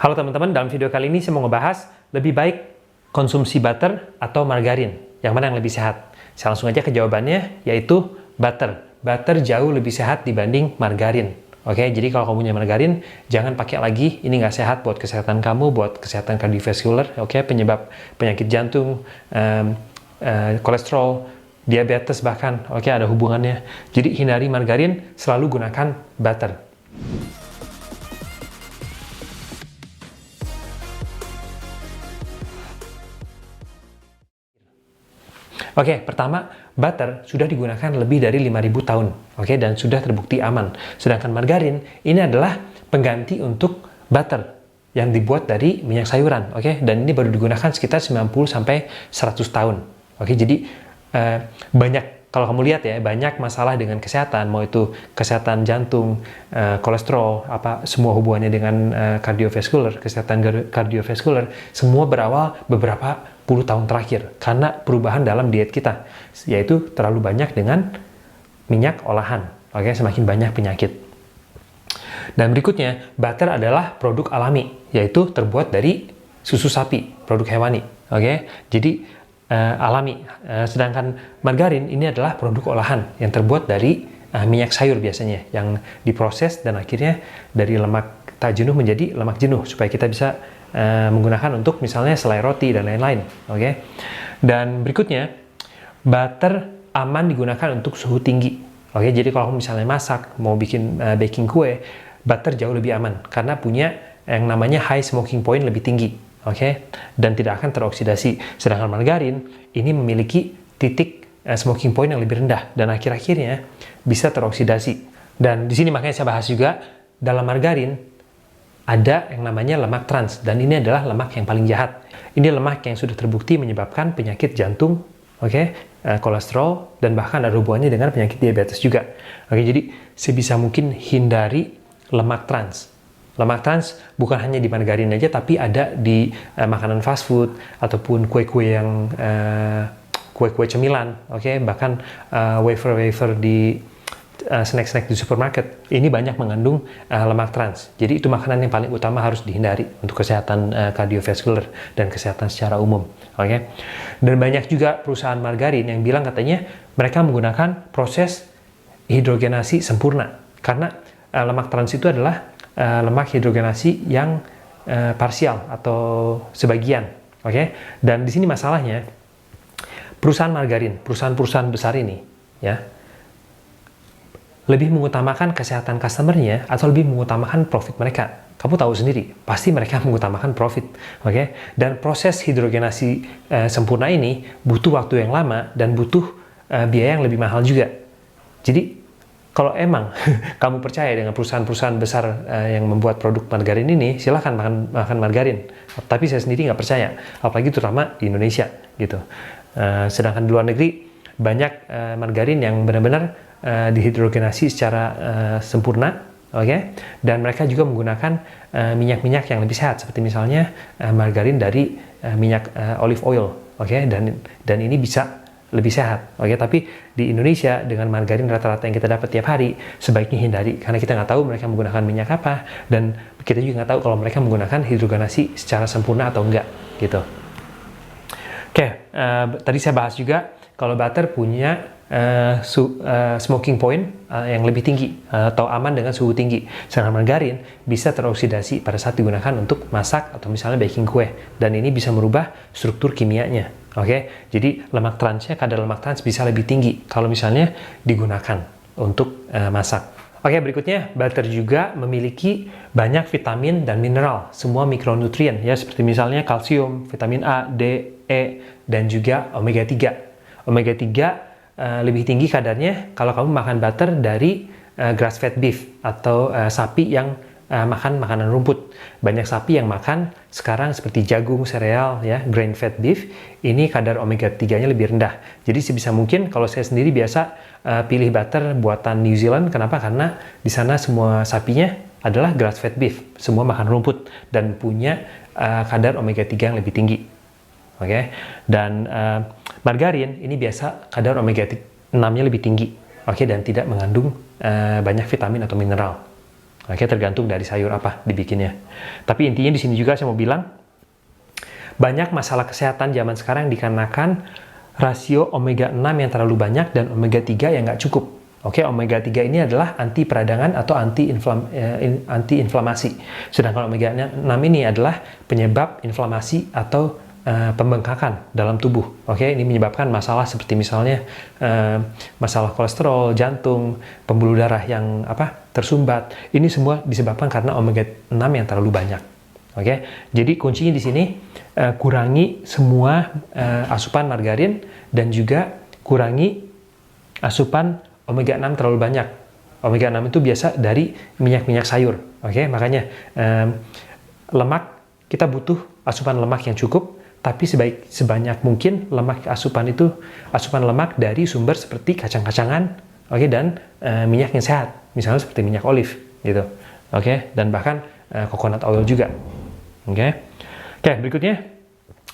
Halo teman-teman, dalam video kali ini saya mau ngebahas lebih baik konsumsi butter atau margarin, yang mana yang lebih sehat. Saya langsung aja ke jawabannya, yaitu butter. Butter jauh lebih sehat dibanding margarin. Oke, jadi kalau kamu punya margarin, jangan pakai lagi. Ini nggak sehat buat kesehatan kamu, buat kesehatan kardiovaskular, oke, penyebab penyakit jantung, kolesterol, diabetes bahkan, oke, ada hubungannya. Jadi hindari margarin, selalu gunakan butter. Oke, pertama, butter sudah digunakan lebih dari 5.000 tahun, oke, dan sudah terbukti aman. Sedangkan margarin ini adalah pengganti untuk butter yang dibuat dari minyak sayuran, oke, dan ini baru digunakan sekitar 90-100 tahun. Oke, jadi banyak, kalau kamu lihat ya, banyak masalah dengan kesehatan, mau itu kesehatan jantung, kolesterol, semua hubungannya dengan kardiovaskular, kesehatan kardiovaskular, semua berawal beberapa puluh tahun terakhir karena perubahan dalam diet kita, yaitu terlalu banyak dengan minyak olahan. Oke, semakin banyak penyakit. Dan berikutnya, butter adalah produk alami, yaitu terbuat dari susu sapi, produk hewani. Oke, jadi alami. Sedangkan margarin ini adalah produk olahan yang terbuat dari minyak sayur biasanya, yang diproses dan akhirnya dari lemak tak jenuh menjadi lemak jenuh supaya kita bisa menggunakan untuk misalnya selai roti dan lain-lain, oke? Dan berikutnya, butter aman digunakan untuk suhu tinggi, oke? Jadi kalau misalnya masak, mau bikin baking kue, butter jauh lebih aman karena punya yang namanya high smoking point lebih tinggi, oke? Dan tidak akan teroksidasi. Sedangkan margarin ini memiliki titik smoking point yang lebih rendah dan akhir-akhirnya bisa teroksidasi. Dan di sini makanya saya bahas juga dalam margarin ada yang namanya lemak trans, dan ini adalah lemak yang paling jahat. Ini lemak yang sudah terbukti menyebabkan penyakit jantung, oke, kolesterol, dan bahkan ada hubungannya dengan penyakit diabetes juga. Oke, jadi sebisa mungkin hindari lemak trans. Lemak trans bukan hanya di margarin aja, tapi ada di makanan fast food ataupun kue-kue yang kue-kue cemilan, oke, bahkan wafer-wafer di snack-snack di supermarket, ini banyak mengandung lemak trans. Jadi itu makanan yang paling utama harus dihindari untuk kesehatan kardiovaskular dan kesehatan secara umum. Oke. Dan banyak juga perusahaan margarin yang bilang katanya mereka menggunakan proses hidrogenasi sempurna. Karena lemak trans itu adalah lemak hidrogenasi yang parsial atau sebagian. Oke. Dan di sini masalahnya perusahaan margarin, perusahaan-perusahaan besar ini, ya, lebih mengutamakan kesehatan customer-nya atau lebih mengutamakan profit mereka. Kamu tahu sendiri, pasti mereka mengutamakan profit, oke? Dan proses hidrogenasi sempurna ini butuh waktu yang lama dan butuh biaya yang lebih mahal juga. Jadi, kalau emang kamu percaya dengan perusahaan-perusahaan besar yang membuat produk margarin ini, silahkan makan margarin. Tapi saya sendiri nggak percaya, apalagi terutama di Indonesia, gitu. Sedangkan di luar negeri, banyak margarin yang benar-benar dihidrogenasi secara sempurna, oke? Dan mereka juga menggunakan minyak-minyak yang lebih sehat, seperti misalnya margarin dari minyak olive oil, oke? Dan ini bisa lebih sehat, oke? Tapi di Indonesia dengan margarin rata-rata yang kita dapat tiap hari, sebaiknya hindari karena kita nggak tahu mereka menggunakan minyak apa, dan kita juga nggak tahu kalau mereka menggunakan hidrogenasi secara sempurna atau enggak, gitu. Oke, tadi saya bahas juga kalau butter punya smoking point yang lebih tinggi atau aman dengan suhu tinggi. Sedangkan margarin bisa teroksidasi pada saat digunakan untuk masak atau misalnya baking kue, dan ini bisa merubah struktur kimianya. Oke, jadi lemak transnya, kadar lemak trans bisa lebih tinggi kalau misalnya digunakan untuk masak. Oke, berikutnya butter juga memiliki banyak vitamin dan mineral, semua mikronutrien ya, seperti misalnya kalsium, vitamin A, D, E, dan juga omega 3. Omega 3 lebih tinggi kadarnya kalau kamu makan butter dari grass fed beef atau sapi yang makan makanan rumput. Banyak sapi yang makan sekarang seperti jagung, sereal, ya, grain fed beef, ini kadar omega 3-nya lebih rendah. Jadi sebisa mungkin kalau saya sendiri biasa pilih butter buatan New Zealand. Kenapa? Karena di sana semua sapinya adalah grass fed beef, semua makan rumput dan punya kadar omega 3 yang lebih tinggi. Oke. Dan margarin ini biasa kadar omega 6-nya lebih tinggi, oke, dan tidak mengandung banyak vitamin atau mineral. Oke, tergantung dari sayur apa dibikinnya. Tapi intinya di sini juga saya mau bilang, banyak masalah kesehatan zaman sekarang dikarenakan rasio omega 6 yang terlalu banyak dan omega 3 yang nggak cukup. Oke, omega 3 ini adalah anti peradangan atau anti-inflamasi. Sedangkan omega 6 ini adalah penyebab inflamasi atau pembengkakan dalam tubuh. Oke, ini menyebabkan masalah seperti misalnya masalah kolesterol, jantung, pembuluh darah yang tersumbat. Ini semua disebabkan karena omega 6 yang terlalu banyak. Oke, jadi kuncinya di sini kurangi semua asupan margarin dan juga kurangi asupan omega 6 terlalu banyak. Omega 6 itu biasa dari minyak-minyak sayur. Oke, makanya lemak kita butuh asupan lemak yang cukup, tapi sebanyak mungkin asupan lemak dari sumber seperti kacang-kacangan, oke, dan minyak yang sehat, misalnya seperti minyak olive gitu. Oke, dan bahkan coconut oil juga. Oke, berikutnya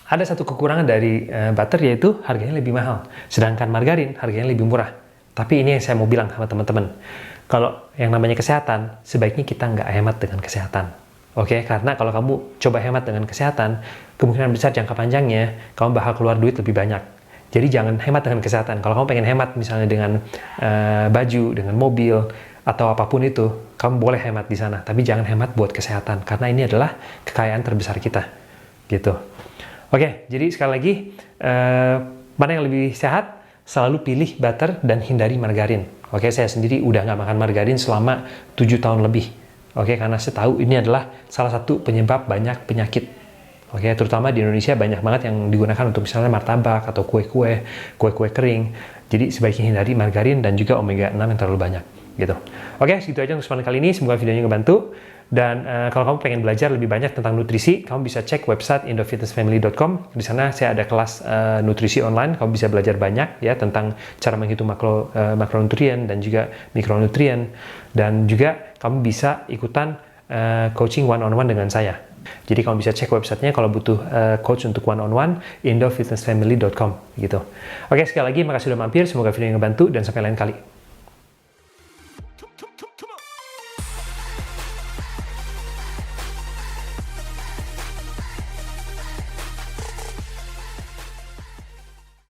ada satu kekurangan dari butter, yaitu harganya lebih mahal. Sedangkan margarin harganya lebih murah. Tapi ini yang saya mau bilang sama teman-teman. Kalau yang namanya kesehatan, sebaiknya kita nggak hemat dengan kesehatan. Oke, karena kalau kamu coba hemat dengan kesehatan, kemungkinan besar jangka panjangnya kamu bakal keluar duit lebih banyak. Jadi jangan hemat dengan kesehatan. Kalau kamu pengen hemat misalnya dengan baju, dengan mobil, atau apapun itu, kamu boleh hemat di sana, tapi jangan hemat buat kesehatan, karena ini adalah kekayaan terbesar kita, gitu. Oke, jadi sekali lagi, mana yang lebih sehat? Selalu pilih butter dan hindari margarin. Oke, saya sendiri udah nggak makan margarin selama 7 tahun lebih. Oke, karena saya tahu ini adalah salah satu penyebab banyak penyakit. Oke, terutama di Indonesia banyak banget yang digunakan untuk misalnya martabak atau kue-kue kering. Jadi sebaiknya hindari margarin dan juga omega 6 yang terlalu banyak. Gitu. Oke, segitu aja untuk kesempatan kali ini. Semoga videonya ngebantu. Dan kalau kamu pengen belajar lebih banyak tentang nutrisi, kamu bisa cek website indofitnessfamily.com. Di sana saya ada kelas nutrisi online. Kamu bisa belajar banyak ya tentang cara menghitung makronutrien dan juga mikronutrien. Dan juga kamu bisa ikutan coaching one-on-one dengan saya. Jadi kamu bisa cek websitenya kalau butuh coach untuk one-on-one, indofitnessfamily.com gitu. Oke, sekali lagi makasih sudah mampir. Semoga videonya ngebantu dan sampai lain kali.